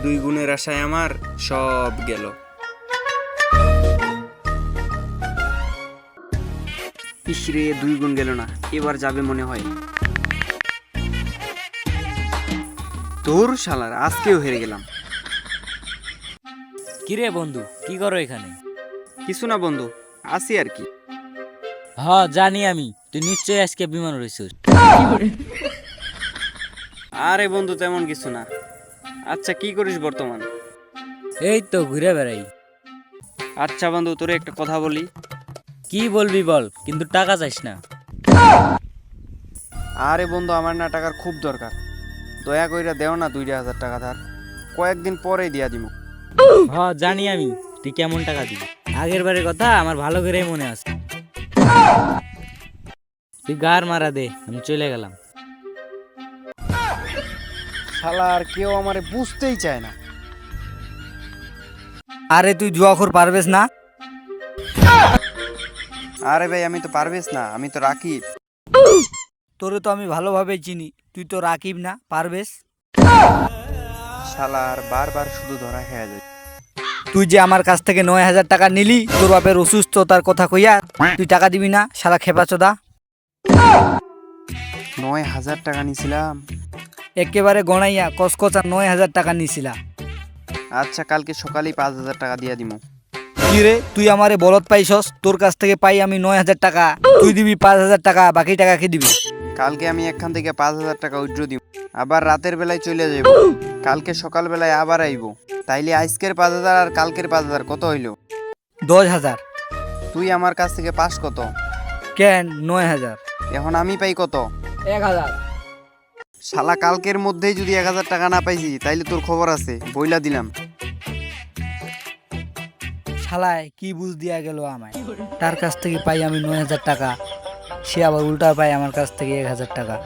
দুই গুণের আশায় আমার সব গেল। ইসরে দুই গুণ গেল না, এবার যাবে মনে হয়। তোর শালার আজকেও হেরে গেলাম। কিরে বন্ধু, কি করো এখানে? কিছু না বন্ধু, আসি আর কি। জানি আমি, তুই নিশ্চয়ই আজকে বিমান রয়েছিস। আরে বন্ধু তেমন কিছু না। আচ্ছা কি করিস বর্তমান? এই তো ঘুরে বেড়াই। আচ্ছা বন্ধু তোরে একটা কথা বলি। কি বলবি বল, কিন্তু টাকা চাইস না। আরে বন্ধু আমার না টাকার খুব দরকার, দয়া কইরা দেও না 2,000 টাকা ধার, কয়েকদিন পরেই দিয়া দিব। জানি আমি তুই কেমন টাকা দিবি। আগের বারের কথা আমার ভালো করেই মনে আছে। তুই গার মারা দে, আমি চলে গেলাম। শালা আর কেউ আমারে বুঝতেই চায় না। আরে তুই জুয়াখোর পারবেস না? আরে ভাই আমি তো পারবেশ না, আমি তো রাকিব। তোরে তো আমি ভালোভাবে চিনি, তুই তো রাকিব না, পারবেস। শালা আর বারবার শুধু ধরা খেয়ে যায়। তুই যে আমার কাছ থেকে 9,000 টাকা নিলি তোর বাপের অসুস্থতার কথা কইয়া, তুই টাকা দিবি না শালা খেপাচোদা। 9,000 টাকা নিছিলাম। একেবারে গণাইয়া কসকসা 9,000 টাকা নিছিলা। আচ্ছা কালকে সকালেই 5,000 টাকা দিয়া দিমু। কি রে তুই আমারে বলদ পাইছস? তোর কাছ থেকে পাই আমি 9,000 টাকা, তুই দিবি 5,000 টাকা, বাকি টাকা কে দিবি? কালকে আমি এখান থেকে 5,000 টাকা উইথড্র দিব, আবার রাতের বেলায় চলে যাব, কালকে সকাল বেলায় আবার আইব। তাইলে আজকের 5,000 আর কালকের 5,000 কত হইলো? 10,000। তুই আমার কাছ থেকে পাস কত? কেন 9,000? এখন আমি পাই কত? 1,000। শালা কালকের মধ্যেই যদি 1,000 টাকা না পাইছি তাইলে তোর খবর আছে, বইলা দিলাম। শালায় কি বুঝ দিয়া গেল আমায়, তার কাছ থেকে পাই আমি 9,000 টাকা, সে আবার উল্টা পায় আমার কাছ থেকে 1,000 টাকা।